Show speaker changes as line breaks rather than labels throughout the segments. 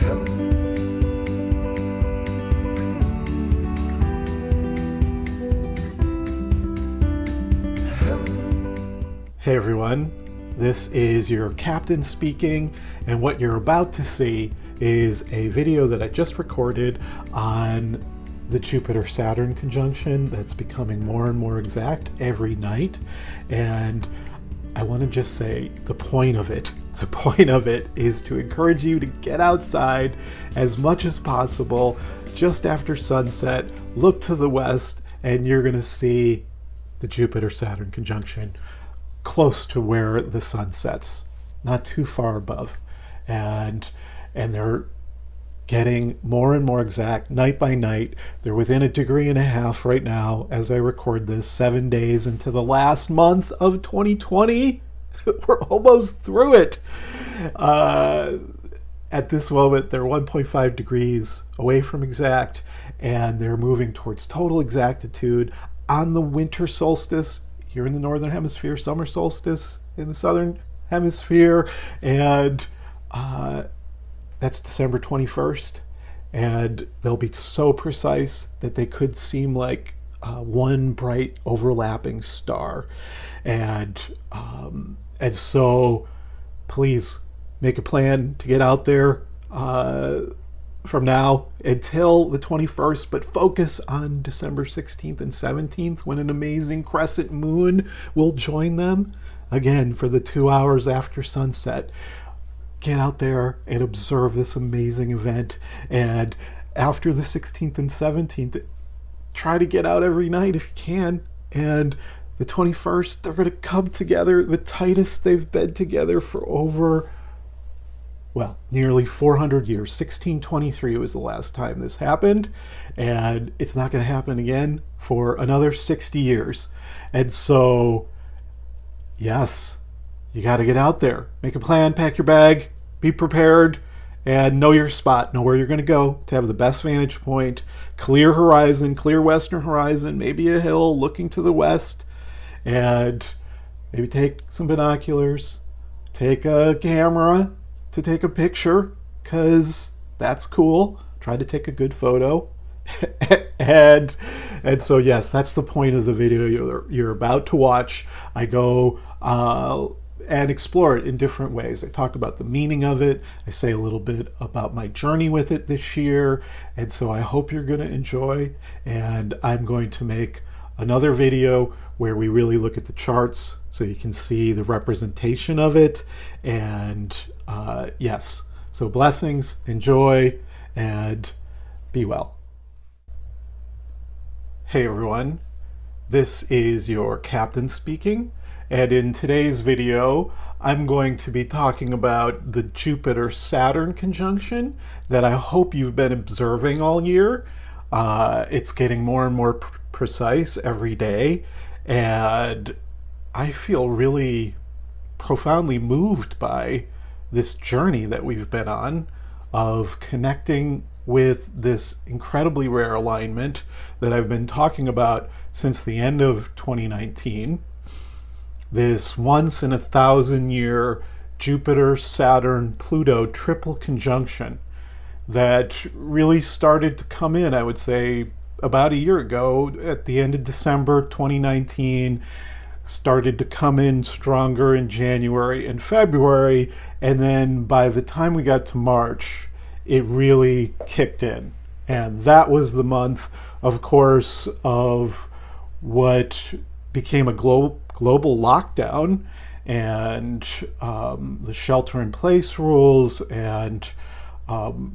Hey everyone, this is your captain speaking, and what you're about to see is a video that I just recorded on the Jupiter-Saturn conjunction that's becoming more and more exact every night. And I want to just say the point of it is to encourage you to get outside as much as possible just after sunset. Look to the west and you're going to see the Jupiter-Saturn conjunction close to where the sun sets, not too far above. And they're getting more and more exact night by night. They're within 1.5 degrees right now as I record this, 7 days into the last month of 2020. We're almost through it. At this moment, they're 1.5 degrees away from exact, and they're moving towards total exactitude on the winter solstice here in the northern hemisphere, summer solstice in the southern hemisphere, and that's December 21st. And they'll be so precise that they could seem like one bright overlapping star. And so please make a plan to get out there from now until the 21st, but focus on December 16th and 17th when an amazing crescent moon will join them again for the 2 hours after sunset. Get out there and observe this amazing event. And after the 16th and 17th, try to get out every night if you can. And the 21st, they're going to come together the tightest they've been together for over, well, nearly 400 years. 1623 was the last time this happened, and it's not going to happen again for another 60 years. And so, yes, you got to get out there. Make a plan, pack your bag, be prepared, and know your spot. Know where you're going to go to have the best vantage point. Clear horizon, clear western horizon, maybe a hill looking to the west, and maybe take some binoculars, take a camera to take a picture, because that's cool. Try to take a good photo. and so yes, that's the point of the video you're about to watch. I go and explore it in different ways. I talk about the meaning of it. I say a little bit about my journey with it this year. And so I hope you're going to enjoy. And I'm going to make another video where we really look at the charts so you can see the representation of it. And yes, so blessings, enjoy, and be well. Hey everyone, this is your captain speaking, and in today's video I'm going to be talking about the Jupiter-Saturn conjunction that I hope you've been observing all year. It's getting more and more precise every day, and I feel really profoundly moved by this journey that we've been on of connecting with this incredibly rare alignment that I've been talking about since the end of 2019. This once in 1,000-year Jupiter-Saturn-Pluto triple conjunction that really started to come in, I would say, about a year ago at the end of December 2019, started to come in stronger in January and February, and then by the time we got to March, it really kicked in. And that was the month, of course, of what became a global lockdown and the shelter-in-place rules, and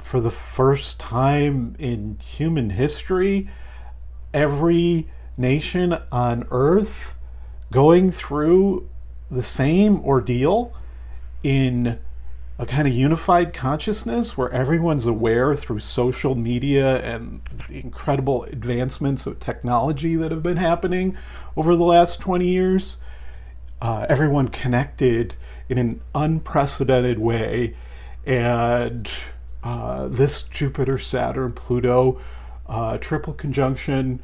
for the first time in human history, every nation on Earth going through the same ordeal in a kind of unified consciousness where everyone's aware through social media and the incredible advancements of technology that have been happening over the last 20 years. Everyone connected in an unprecedented way. And this Jupiter-Saturn-Pluto triple conjunction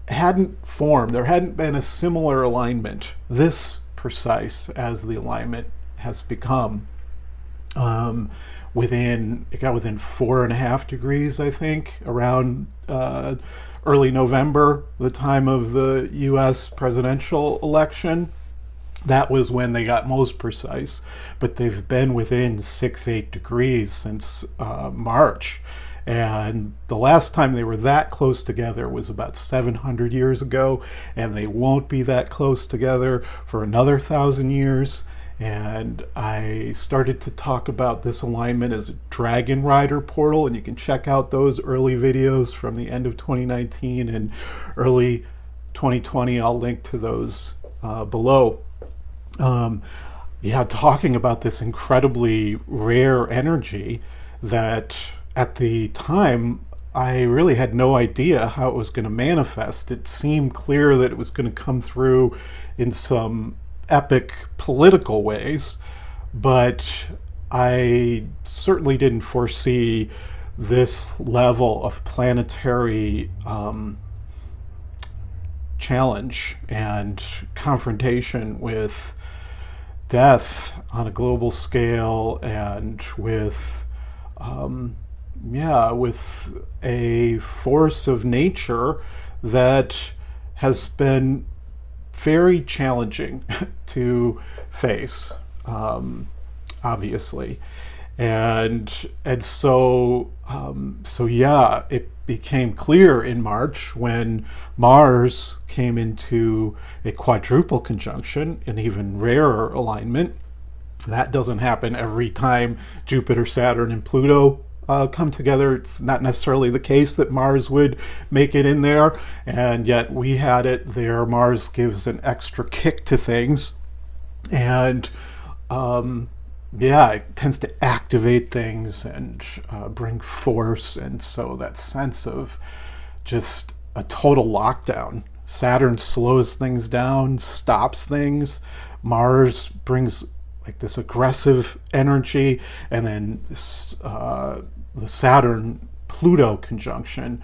hadn't formed. There hadn't been a similar alignment this precise as the alignment has become. Um, it got within 4.5 degrees, I think, around early November, the time of the U.S. presidential election. That was when they got most precise, but they've been within 6-8 degrees since March. And the last time they were that close together was about 700 years ago, and they won't be that close together for another 1,000 years. And I started to talk about this alignment as a dragon rider portal, and you can check out those early videos from the end of 2019 and early 2020. I'll link to those below. um, yeah, talking about this incredibly rare energy that at the time I really had no idea how it was going to manifest. It seemed clear that it was going to come through in some epic political ways, but I certainly didn't foresee this level of planetary challenge and confrontation with death on a global scale, and with with a force of nature that has been very challenging to face, obviously. And so yeah, it became clear in March when Mars came into a quadruple conjunction, an even rarer alignment. That doesn't happen every time Jupiter, Saturn, and Pluto come together. It's not necessarily the case that Mars would make it in there, and yet we had it there. Mars gives an extra kick to things, and it tends to activate things and bring force, and so that sense of just a total lockdown. Saturn slows things down, stops things. Mars brings like this aggressive energy, and then the Saturn Pluto conjunction.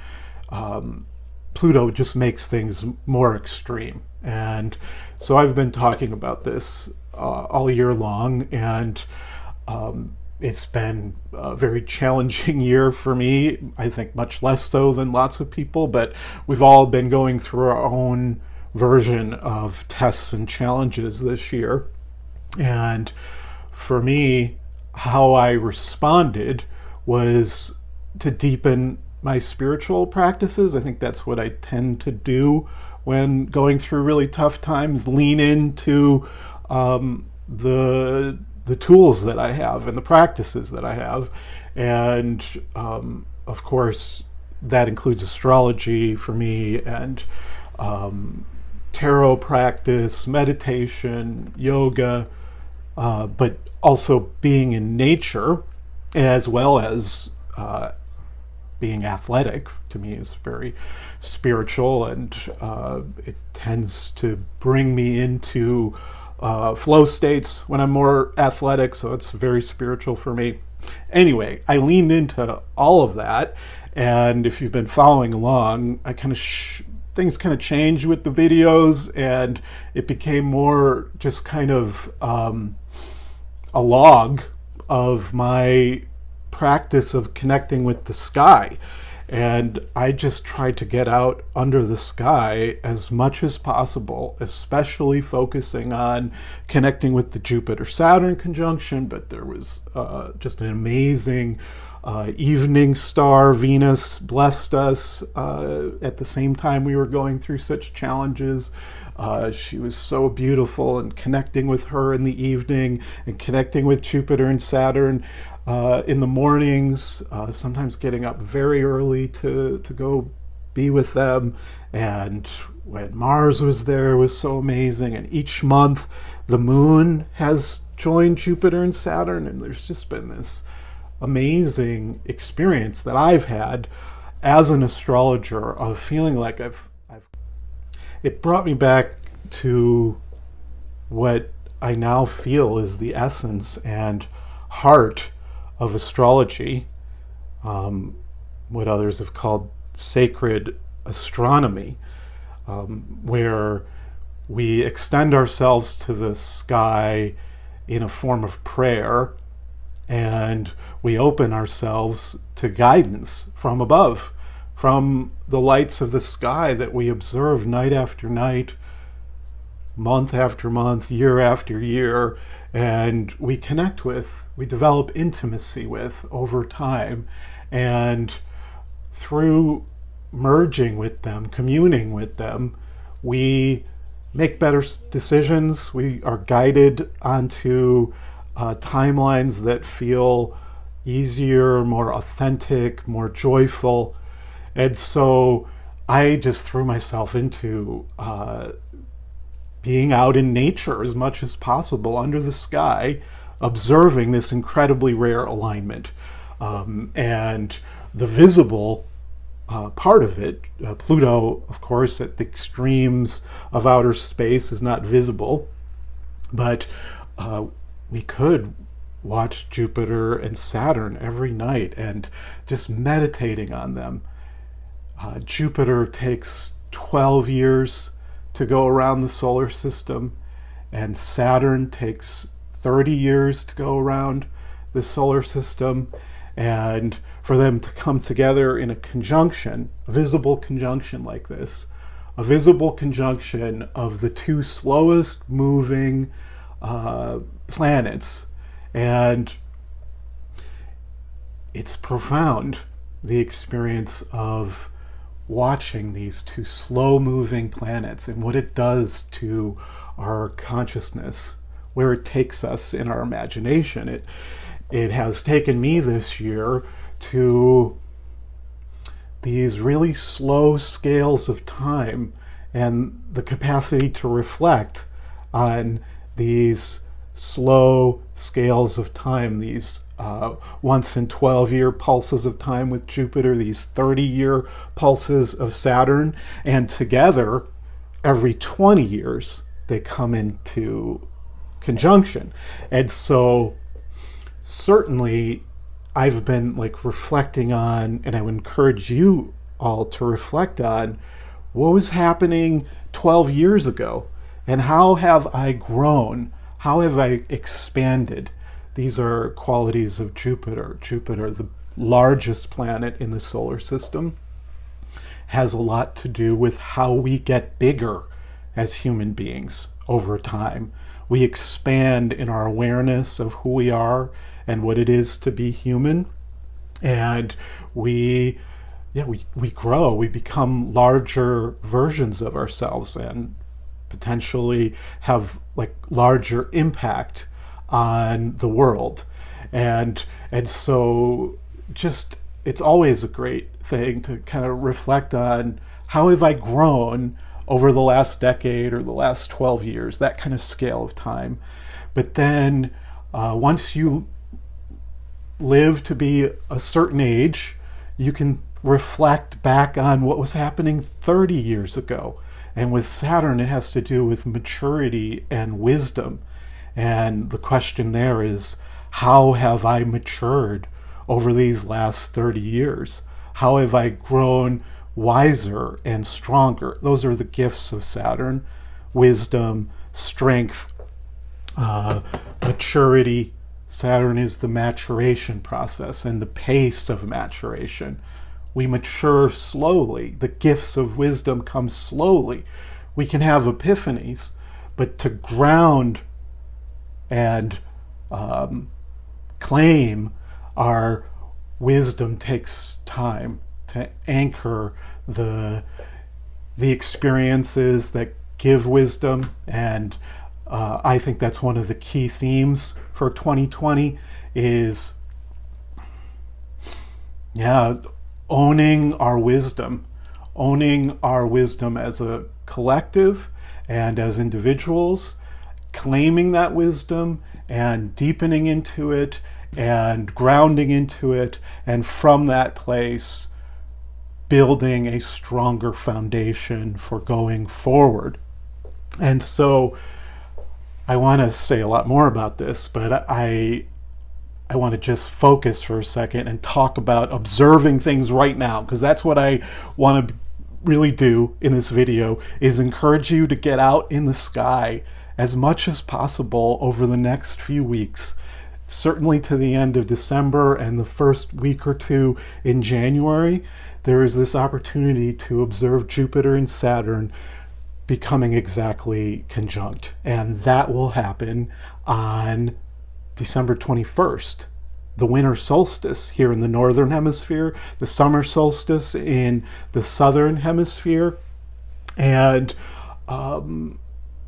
Pluto just makes things more extreme, and so I've been talking about this all year long, and it's been a very challenging year for me. I think much less so than lots of people, but we've all been going through our own version of tests and challenges this year. And for me, how I responded was to deepen my spiritual practices. I think that's what I tend to do when going through really tough times, lean into the tools that I have and the practices that I have. And of course, that includes astrology for me, and tarot practice, meditation, yoga, but also being in nature, as well as being athletic, to me is very spiritual, and it tends to bring me into flow states when I'm more athletic, so it's very spiritual for me. Anyway, I leaned into all of that, and if you've been following along, I kind of things kind of changed with the videos, and it became more just kind of a log of my practice of connecting with the sky. And I just tried to get out under the sky as much as possible, especially focusing on connecting with the Jupiter-Saturn conjunction. But there was just an amazing evening star. Venus blessed us at the same time we were going through such challenges. She was so beautiful, and connecting with her in the evening, and connecting with Jupiter and Saturn in the mornings, sometimes getting up very early to go be with them. And when Mars was there, it was so amazing. And each month the moon has joined Jupiter and Saturn, and there's just been this amazing experience that I've had as an astrologer of feeling like it brought me back to what I now feel is the essence and heart of astrology, what others have called sacred astronomy, where we extend ourselves to the sky in a form of prayer, and we open ourselves to guidance from above, from the lights of the sky that we observe night after night, month after month, year after year, and we connect with, we develop intimacy with over time. And through merging with them, communing with them, we make better decisions. We are guided onto timelines that feel easier, more authentic, more joyful. And so I just threw myself into being out in nature as much as possible under the sky, observing this incredibly rare alignment. And the visible part of it, Pluto, of course, at the extremes of outer space is not visible, but we could watch Jupiter and Saturn every night and just meditating on them. Jupiter takes 12 years to go around the solar system, and Saturn takes 30 years to go around the solar system. And for them to come together in a conjunction, a visible conjunction like this, a visible conjunction of the two slowest moving planets, and it's profound, the experience of watching these two slow-moving planets and what it does to our consciousness, where it takes us in our imagination. It has taken me this year to these really slow scales of time and the capacity to reflect on these slow scales of time, these once in 12-year pulses of time with Jupiter, these 30-year pulses of Saturn, and together every 20 years they come into conjunction. And so certainly I've been reflecting on, and I would encourage you all to reflect on, what was happening 12 years ago, and how have I grown? How have I expanded? These are qualities of Jupiter. Jupiter, the largest planet in the solar system, has a lot to do with how we get bigger as human beings over time. We expand in our awareness of who we are and what it is to be human. And we grow, we become larger versions of ourselves and potentially have larger impact on the world. And so just, it's always a great thing to kind of reflect on, how have I grown over the last decade or the last 12 years, that kind of scale of time. But then once you live to be a certain age, you can reflect back on what was happening 30 years ago. And with Saturn, it has to do with maturity and wisdom. And the question there is, how have I matured over these last 30 years? How have I grown wiser and stronger? Those are the gifts of Saturn: wisdom, strength, maturity. Saturn is the maturation process and the pace of maturation. We mature slowly. The gifts of wisdom come slowly. We can have epiphanies, but to ground and claim our wisdom takes time. To anchor the experiences that give wisdom. And I think that's one of the key themes for 2020 is, owning our wisdom as a collective and as individuals, claiming that wisdom and deepening into it and grounding into it, and from that place building a stronger foundation for going forward. And so I want to say a lot more about this, but I want to just focus for a second and talk about observing things right now, because that's what I want to really do in this video, is encourage you to get out in the sky as much as possible over the next few weeks certainly to the end of December and the first week or two in January, there is this opportunity to observe Jupiter and Saturn becoming exactly conjunct. And that will happen on December 21st, the winter solstice here in the northern hemisphere, the summer solstice in the southern hemisphere. And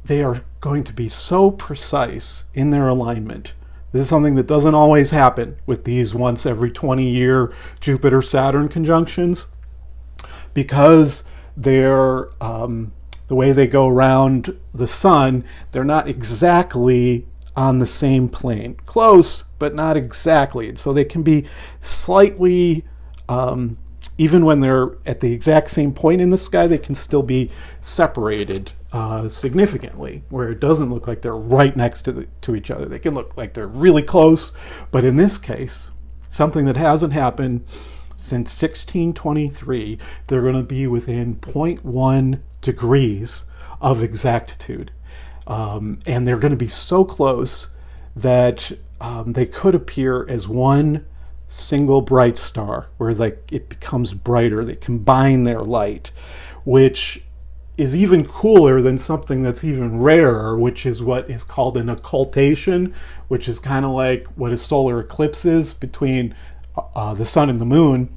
they are going to be so precise in their alignment. This is something that doesn't always happen with these once every 20-year Jupiter-Saturn conjunctions, because they're the way they go around the sun, they're not exactly on the same plane. Close, but not exactly. And so they can be slightly, even when they're at the exact same point in the sky, they can still be separated significantly, where it doesn't look like they're right next to each other. They can look like they're really close, but in this case, something that hasn't happened since 1623, they're going to be within 0.1 degrees of exactitude. And they're going to be so close that they could appear as one single bright star, where like it becomes brighter. They combine their light, which is even cooler than something that's even rarer, which is what is called an occultation, which is kind of like what a solar eclipse is between the sun and the moon.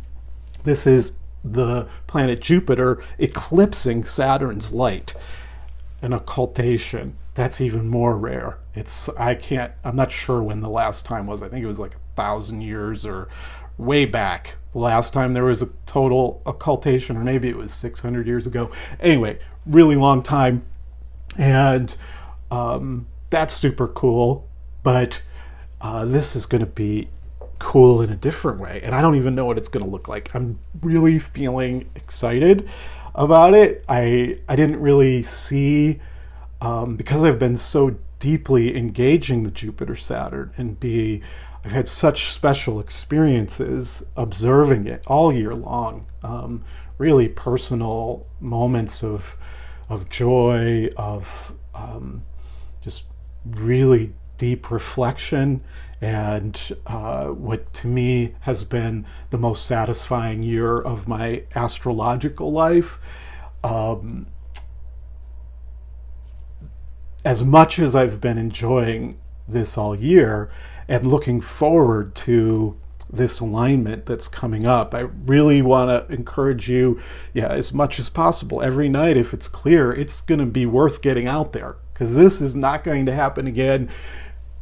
This is the planet Jupiter eclipsing Saturn's light. An occultation, that's even more rare. I'm not sure when the last time was. I think it was like 1,000 years or way back. The last time there was a total occultation, or maybe it was 600 years ago. Anyway, really long time. And that's super cool. But this is going to be cool in a different way. And I don't even know what it's going to look like. I'm really feeling excited about it. I didn't really see, because I've been so deeply engaging the Jupiter-Saturn and I've had such special experiences observing it all year long. Really personal moments of joy, of just really deep reflection, and what to me has been the most satisfying year of my astrological life. As much as I've been enjoying this all year and looking forward to this alignment that's coming up, I really want to encourage you, as much as possible, every night, if it's clear, it's going to be worth getting out there, because this is not going to happen again.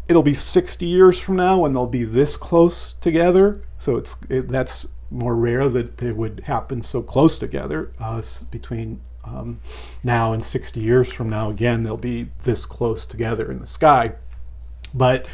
It'll be 60 years from now when they'll be this close together. So that's more rare that they would happen so close together. Between now and 60 years from now, again, they'll be this close together in the sky. But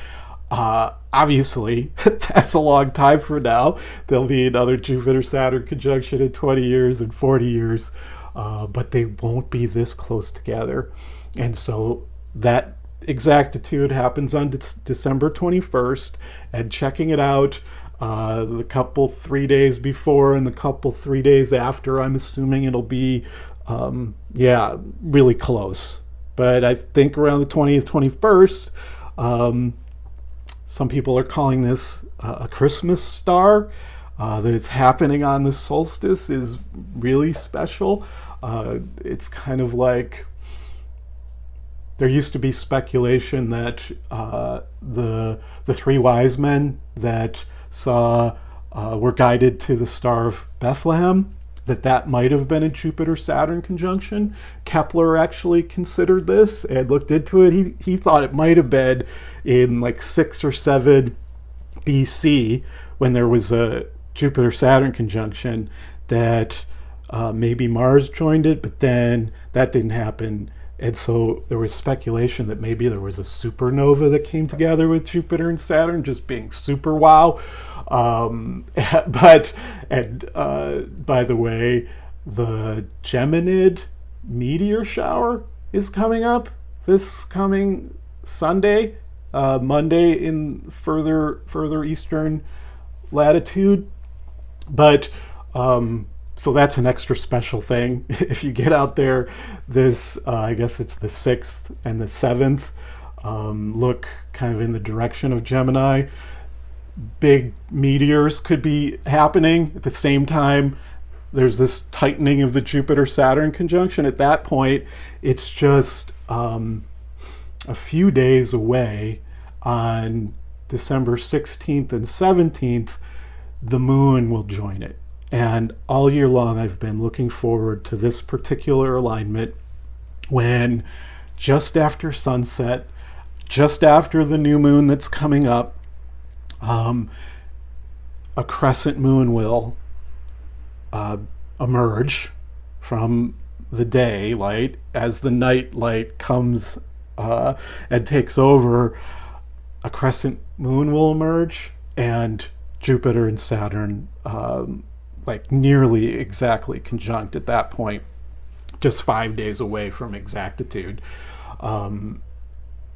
obviously, that's a long time from now. There'll be another Jupiter-Saturn conjunction in 20 years and 40 years, but they won't be this close together. And so that exactitude happens on December 21st, and checking it out the couple 3 days before and the couple 3 days after, I'm assuming it'll be really close. But I think around the 20th, 21st, some people are calling this a Christmas star. That it's happening on the solstice is really special. It's kind of like, there used to be speculation that the three wise men that were guided to the Star of Bethlehem, that might have been a Jupiter-Saturn conjunction. Kepler actually considered this and looked into it. He thought it might have been in like 6 or 7 BC, when there was a Jupiter-Saturn conjunction, that maybe Mars joined it, but then that didn't happen. And so there was speculation that maybe there was a supernova that came together with Jupiter and Saturn, just being super wow. By the way, the Geminid meteor shower is coming up this coming Sunday, Monday in further eastern latitude. But so that's an extra special thing. If you get out there this, I guess it's the 6th and the 7th look kind of in the direction of Gemini. Big meteors could be happening at the same time. There's this tightening of the Jupiter-Saturn conjunction. At that point, it's just a few days away. On December 16th and 17th, the moon will join it. And all year long, I've been looking forward to this particular alignment when just after sunset, just after the new moon that's coming up, a crescent moon will emerge from the daylight as the night light comes and takes over. A crescent moon will emerge, and Jupiter and Saturn like nearly exactly conjunct at that point, just 5 days away from exactitude.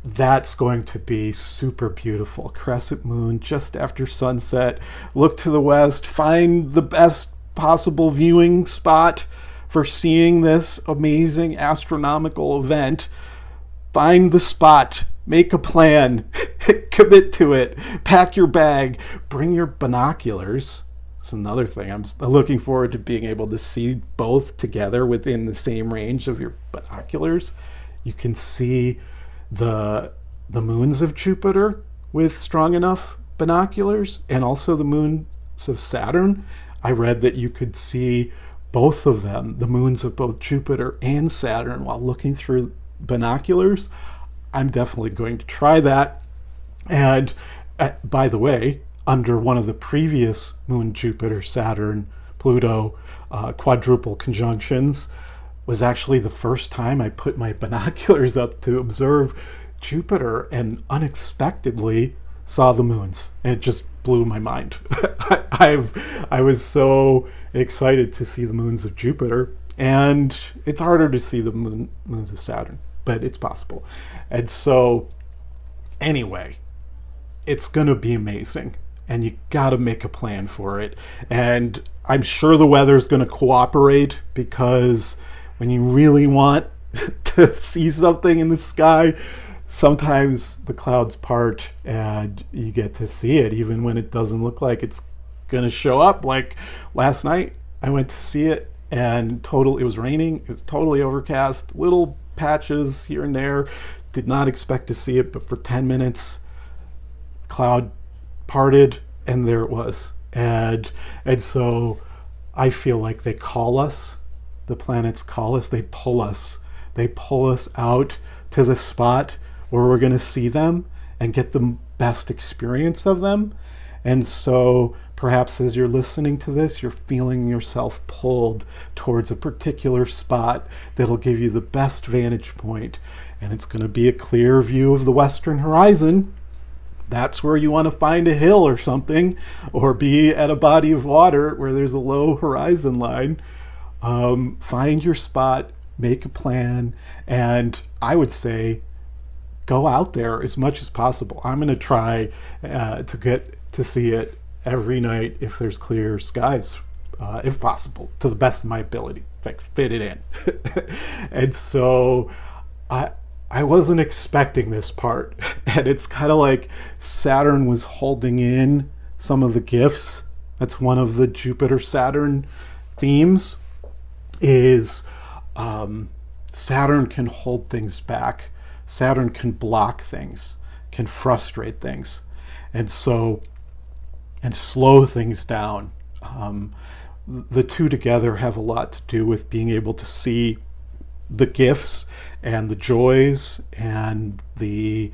That's going to be super beautiful. Crescent moon just after sunset. Look to the west, find the best possible viewing spot for seeing this amazing astronomical event. Find the spot, make a plan, commit to it, pack your bag, bring your binoculars. It's another thing. I'm looking forward to being able to see both together within the same range of your binoculars. You can see the moons of Jupiter with strong enough binoculars, and also the moons of Saturn. I read that you could see both of them, the moons of both Jupiter and Saturn, while looking through binoculars. I'm definitely going to try that. And by the way, under one of the previous moon Jupiter, Saturn, Pluto quadruple conjunctions, was actually the first time I put my binoculars up to observe Jupiter and unexpectedly saw the moons, and it just blew my mind. I was so excited to see the moons of Jupiter, and it's harder to see the moons of Saturn, but it's possible. And so anyway, it's gonna be amazing, and you gotta make a plan for it. And I'm sure the weather's gonna cooperate, because when you really want to see something in the sky, sometimes the clouds part and you get to see it even when it doesn't look like it's gonna show up. Like last night, I went to see it, and it was raining, it was totally overcast, little patches here and there. Did not expect to see it, but for 10 minutes, cloud parted, and there it was. And so I feel like they call us, the planets call us, they pull us out to the spot where we're going to see them and get the best experience of them. And so perhaps as you're listening to this, you're feeling yourself pulled towards a particular spot that'll give you the best vantage point, and it's going to be a clear view of the western horizon. That's where you want to find a hill or something, or be at a body of water where there's a low horizon line. Find your spot, make a plan, and I would say go out there as much as possible. I'm going to try to get to see it every night if there's clear skies, if possible, to the best of my ability. In fact, fit it in. And so I wasn't expecting this part. And it's kind of like Saturn was holding in some of the gifts. That's one of the Jupiter-Saturn themes, is Saturn can hold things back. Saturn can block things, can frustrate things, and slow things down. The two together have a lot to do with being able to see the gifts and the joys and the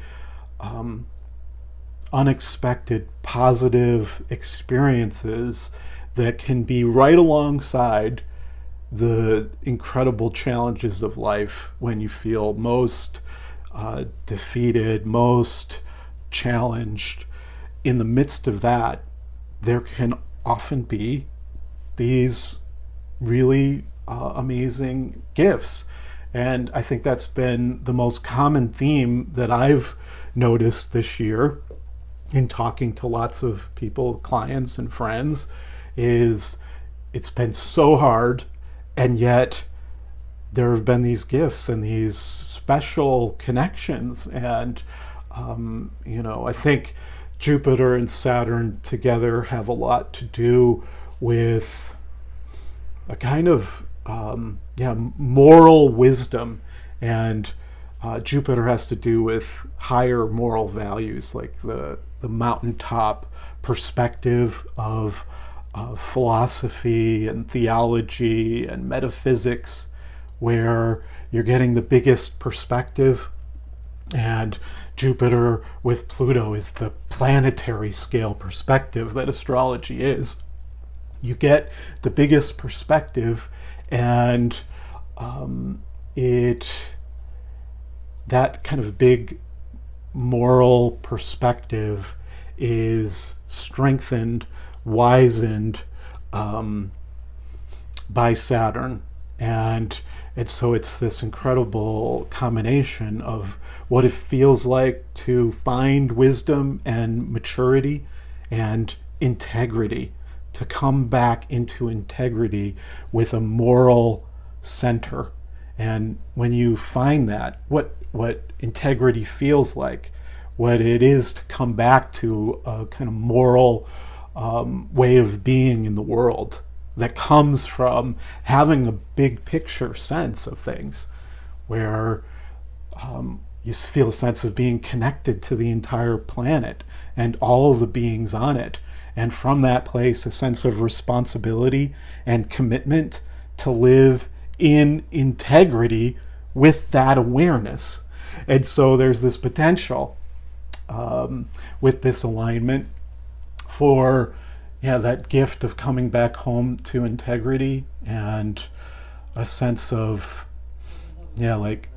unexpected positive experiences that can be right alongside the incredible challenges of life when you feel most defeated, most challenged. In the midst of that, there can often be these really amazing gifts. And I think that's been the most common theme that I've noticed this year in talking to lots of people, clients and friends, is it's been so hard, and yet there have been these gifts and these special connections. And, I think Jupiter and Saturn together have a lot to do with a kind of moral wisdom. And Jupiter has to do with higher moral values, like the mountaintop perspective of philosophy and theology and metaphysics, where you're getting the biggest perspective. And Jupiter with Pluto is the planetary scale perspective that astrology is. You get the biggest perspective, and that kind of big moral perspective is strengthened, wizened by Saturn. And so it's this incredible combination of what it feels like to find wisdom and maturity and integrity, to come back into integrity with a moral center. And when you find that, what integrity feels like, what it is to come back to a kind of moral way of being in the world that comes from having a big picture sense of things, where you feel a sense of being connected to the entire planet and all of the beings on it. And from that place, a sense of responsibility and commitment to live in integrity with that awareness. And so there's this potential with this alignment for that gift of coming back home to integrity, and a sense of like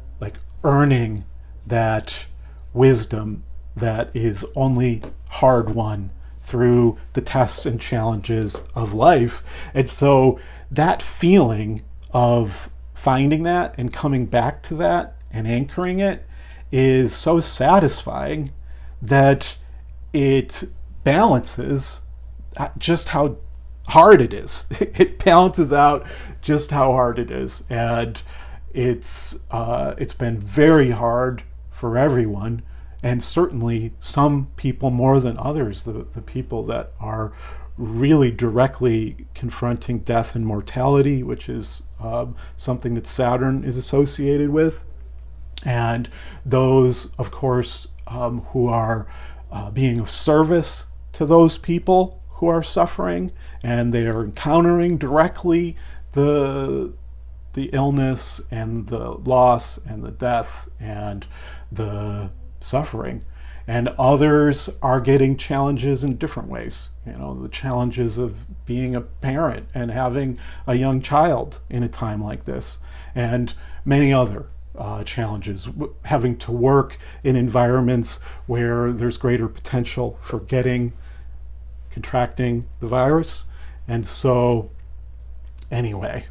earning that wisdom that is only hard won through the tests and challenges of life. And so that feeling of finding that and coming back to that and anchoring it is so satisfying that it balances just how hard it is. It balances out just how hard it is. And it's been very hard for everyone, and certainly some people more than others. The people that are really directly confronting death and mortality, which is something that Saturn is associated with. And those, of course, who are being of service to those people who are suffering, and they are encountering directly the illness and the loss and the death and the suffering. And others are getting challenges in different ways. The challenges of being a parent and having a young child in a time like this, and many other challenges, having to work in environments where there's greater potential for contracting the virus. And so, anyway,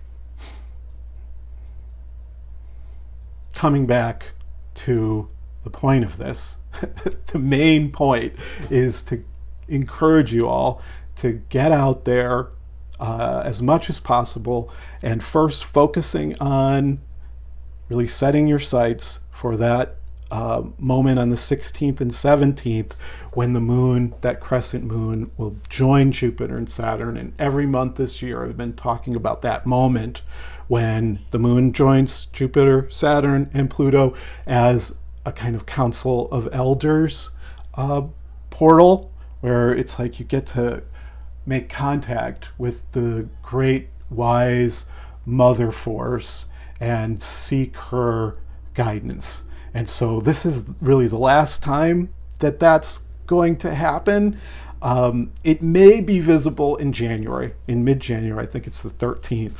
coming back to the point of this, the main point is to encourage you all to get out there as much as possible, and first focusing on really setting your sights for that moment on the 16th and 17th, when the moon, that crescent moon, will join Jupiter and Saturn. And every month this year I've been talking about that moment when the moon joins Jupiter, Saturn, and Pluto as a kind of council of elders portal, where it's like you get to make contact with the great wise mother force and seek her guidance. And so this is really the last time that that's going to happen. It may be visible in January, in mid-January. I think it's the 13th.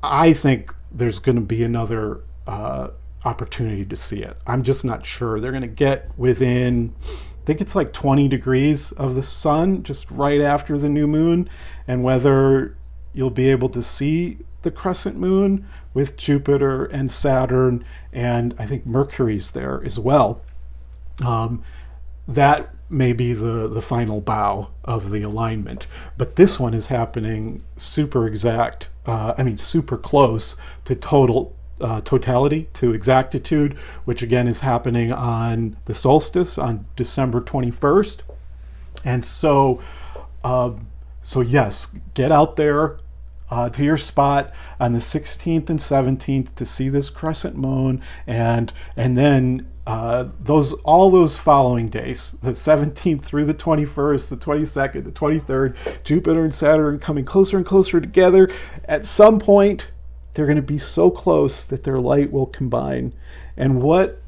I think there's going to be another opportunity to see it. I'm just not sure. They're going to get within, I think it's like 20 degrees of the sun just right after the new moon, and whether you'll be able to see the crescent moon with Jupiter and Saturn, and I think Mercury's there as well. That maybe the final bow of the alignment. But this one is happening super exact, super close to totality, to exactitude, which again is happening on the solstice on December 21st. And so yes, get out there to your spot on the 16th and 17th to see this crescent moon, and then all those following days, the 17th through the 21st, the 22nd, the 23rd, Jupiter and Saturn coming closer and closer together. At some point, they're going to be so close that their light will combine. And what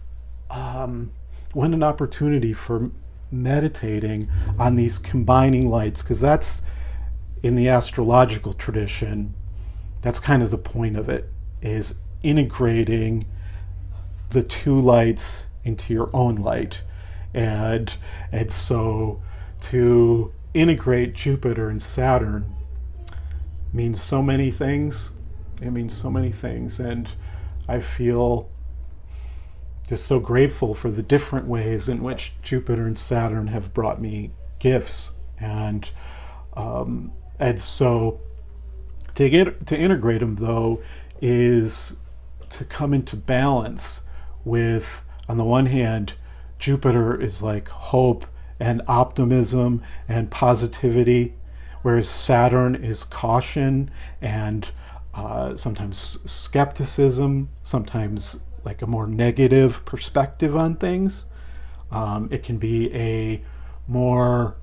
an opportunity for meditating on these combining lights, because that's, in the astrological tradition, that's kind of the point of it, is integrating the two lights into your own light. And so to integrate Jupiter and Saturn means so many things. It means so many things. And I feel just so grateful for the different ways in which Jupiter and Saturn have brought me gifts. And so to integrate them, though, is to come into balance with, on the one hand, Jupiter is like hope and optimism and positivity, whereas Saturn is caution and sometimes skepticism, sometimes like a more negative perspective on things. It can be a more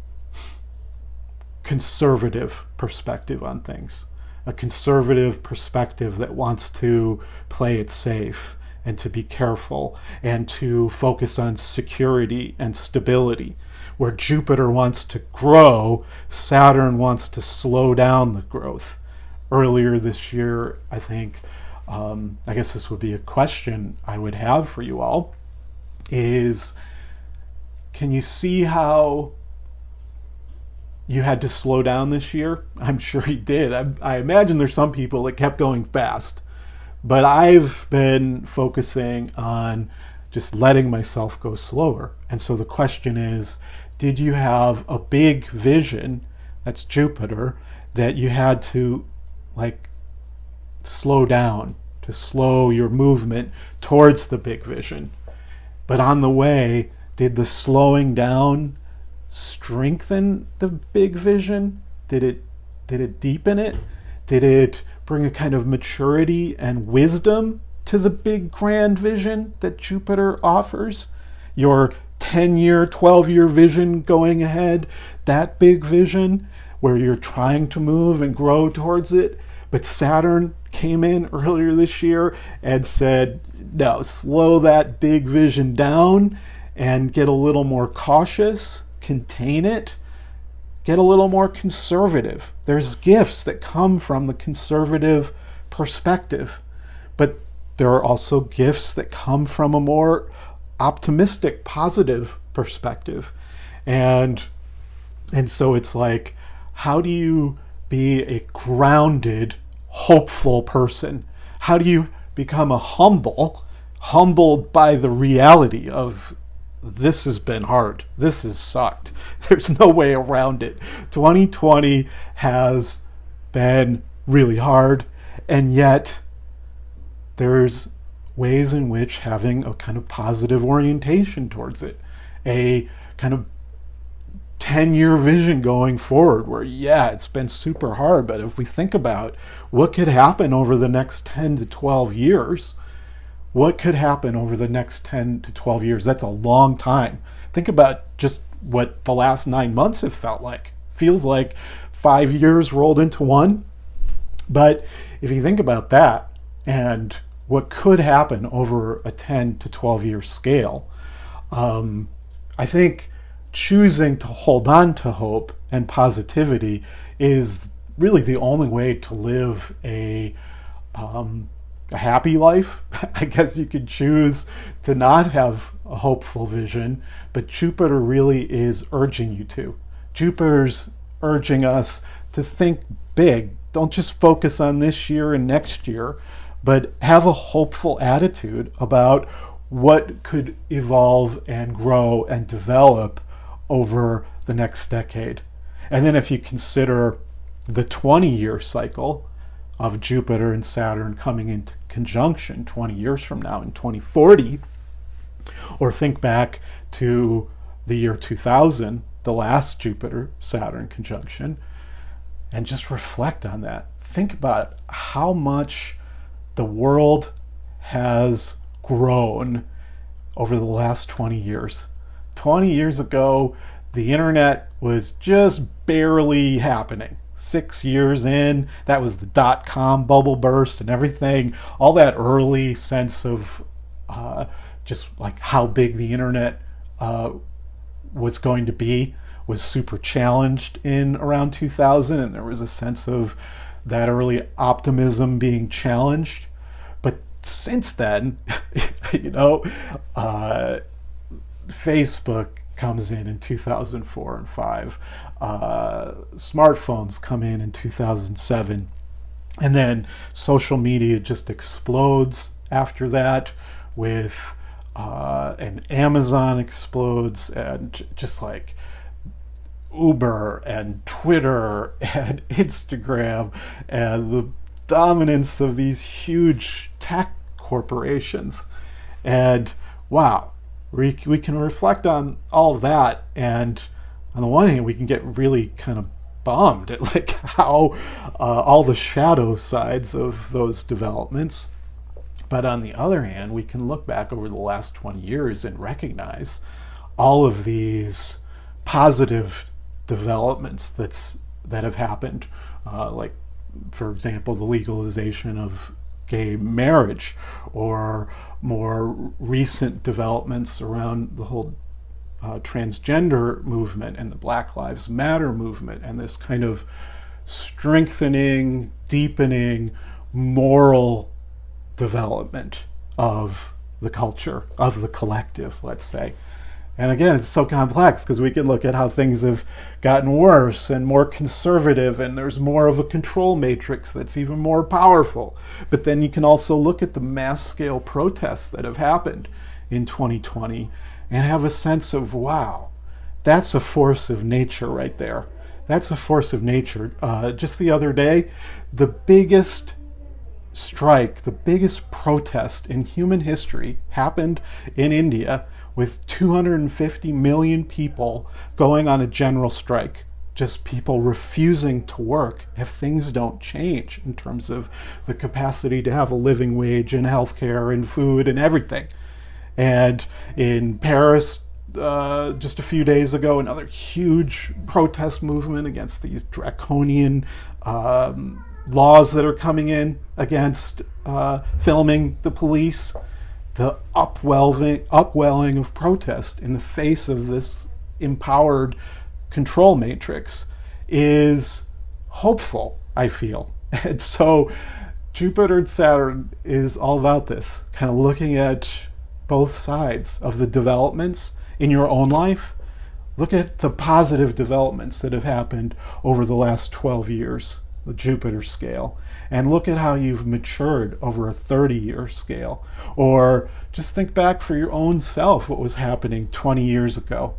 conservative perspective on things, a conservative perspective that wants to play it safe and to be careful and to focus on security and stability. Where Jupiter wants to grow, Saturn wants to slow down the growth. Earlier this year, I think, I guess this would be a question I would have for you all, is can you see how you had to slow down this year? I'm sure you did. I imagine there's some people that kept going fast, but I've been focusing on just letting myself go slower. And so the question is, did you have a big vision, that's Jupiter, that you had to like slow down, to slow your movement towards the big vision? But on the way, did the slowing down strengthen the big vision? Did it deepen it? Did it bring a kind of maturity and wisdom to the big grand vision that Jupiter offers? Your 10-year, 12-year vision going ahead, that big vision where you're trying to move and grow towards it. But Saturn came in earlier this year and said, no, slow that big vision down and get a little more cautious, contain it, get a little more conservative. There's gifts that come from the conservative perspective, but there are also gifts that come from a more optimistic, positive perspective. And so it's like, how do you be a grounded, hopeful person? How do you become a humbled by the reality of, this has been hard, this has sucked, there's no way around it. 2020 has been really hard, and yet there's ways in which having a kind of positive orientation towards it, a kind of 10-year vision going forward where, yeah, it's been super hard, but if we think about what could happen over the next 10 to 12 years, what could happen over the next 10 to 12 years? That's a long time. Think about just what the last 9 months have felt like. Feels like 5 years rolled into one. But if you think about that and what could happen over a 10 to 12 year scale, I think choosing to hold on to hope and positivity is really the only way to live a happy life. I guess you could choose to not have a hopeful vision, but Jupiter really is urging you to. Jupiter's urging us to think big. Don't just focus on this year and next year, but have a hopeful attitude about what could evolve and grow and develop over the next decade. And then if you consider the 20-year cycle of Jupiter and Saturn coming into conjunction 20 years from now in 2040, or think back to the year 2000, the last Jupiter-Saturn conjunction, and just reflect on that. Think about how much the world has grown over the last 20 years. 20 years ago, the internet was just barely happening. 6 years in, that was the dot-com bubble burst and everything. All that early sense of just like how big the internet was going to be was super challenged in around 2000, and there was a sense of that early optimism being challenged. But since then, Facebook comes in 2004 and 5. Smartphones come in 2007. And then social media just explodes after that with, and Amazon explodes, and just like Uber and Twitter and Instagram, and the dominance of these huge tech corporations. And wow, we can reflect on all of that, and on the one hand we can get really kind of bummed at like how all the shadow sides of those developments. But on the other hand, we can look back over the last 20 years and recognize all of these positive developments that have happened, like, for example, the legalization of gay marriage, or more recent developments around the whole transgender movement and the Black Lives Matter movement, and this kind of strengthening, deepening moral development of the culture, of the collective, let's say. And again, it's so complex because we can look at how things have gotten worse and more conservative, and there's more of a control matrix that's even more powerful. But then you can also look at the mass scale protests that have happened in 2020 and have a sense of, wow, that's a force of nature right there. That's a force of nature. Just the other day, the biggest strike, the biggest protest in human history happened in India, with 250 million people going on a general strike. Just people refusing to work if things don't change in terms of the capacity to have a living wage and healthcare and food and everything. And in Paris, just a few days ago, another huge protest movement against these draconian laws that are coming in against filming the police. The upwelling of protest in the face of this empowered control matrix is hopeful, I feel. And so Jupiter and Saturn is all about this, kind of looking at both sides of the developments in your own life. Look at the positive developments that have happened over the last 12 years, the Jupiter scale, and look at how you've matured over a 30-year scale. Or just think back for your own self what was happening 20 years ago,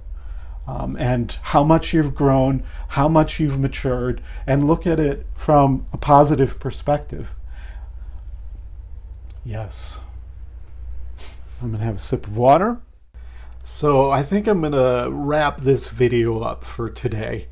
and how much you've grown, how much you've matured, and look at it from a positive perspective. Yes. I'm going to have a sip of water. So I think I'm going to wrap this video up for today.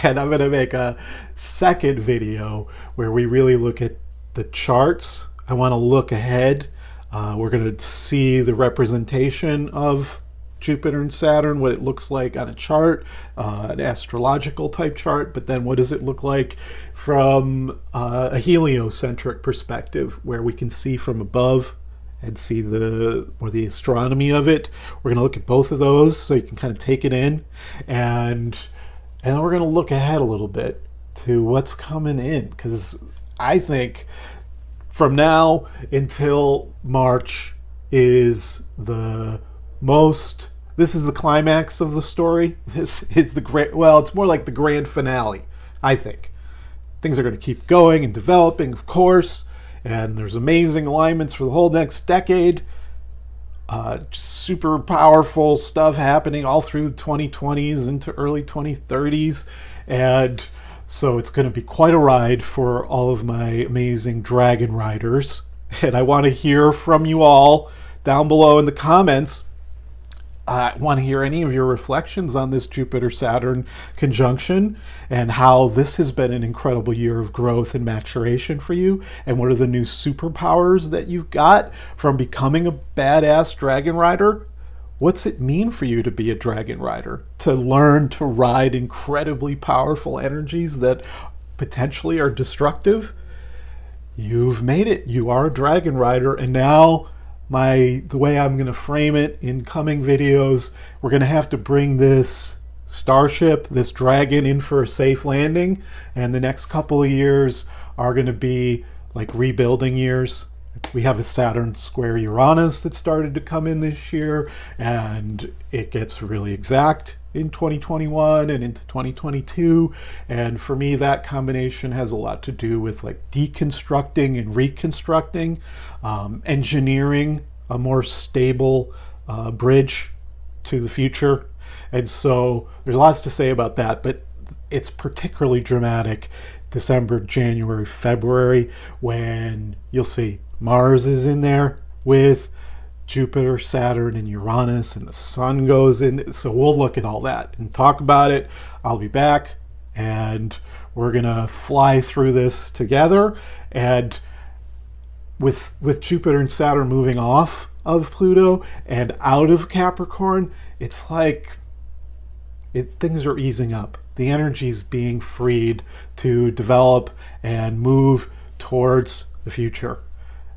And I'm going to make a second video where we really look at the charts. I want to look ahead. We're going to see the representation of Jupiter and Saturn, what it looks like on a chart, an astrological type chart, but then what does it look like from a heliocentric perspective, where we can see from above and see the astronomy of it. We're going to look at both of those so you can kind of take it in, and then we're going to look ahead a little bit to what's coming in, because I think from now until March is the most, this is the climax of the story. This is the great, well, it's more like the grand finale, I think. Things are going to keep going and developing, of course, and there's amazing alignments for the whole next decade. Super powerful stuff happening all through the 2020s into early 2030s. And so it's going to be quite a ride for all of my amazing dragon riders. And I want to hear from you all down below in the comments. I want to hear any of your reflections on this Jupiter-Saturn conjunction and how this has been an incredible year of growth and maturation for you, and what are the new superpowers that you've got from becoming a badass dragon rider. What's it mean for you to be a dragon rider? To learn to ride incredibly powerful energies that potentially are destructive? You've made it. You are a dragon rider, and now the way I'm going to frame it in coming videos, we're going to have to bring this starship, this dragon, in for a safe landing, and the next couple of years are going to be like rebuilding years. We have a Saturn square Uranus that started to come in this year, and it gets really exact in 2021 and into 2022. And for me, that combination has a lot to do with like deconstructing and reconstructing, engineering a more stable bridge to the future. And so there's lots to say about that, but it's particularly dramatic December, January, February, when you'll see Mars is in there with Jupiter, Saturn, and Uranus, and the sun goes in. So we'll look at all that and talk about it. I'll be back, and we're gonna fly through this together. And with Jupiter and Saturn moving off of Pluto and out of Capricorn, it's like things are easing up. The energy is being freed to develop and move towards the future.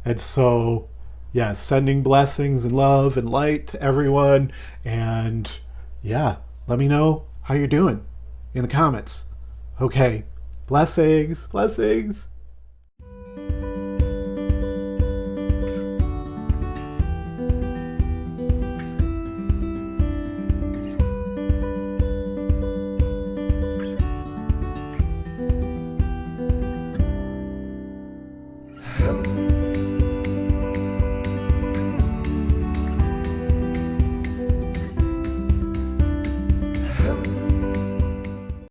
And so, yeah, sending blessings and love and light to everyone. And yeah, let me know how you're doing in the comments. Okay, blessings, blessings.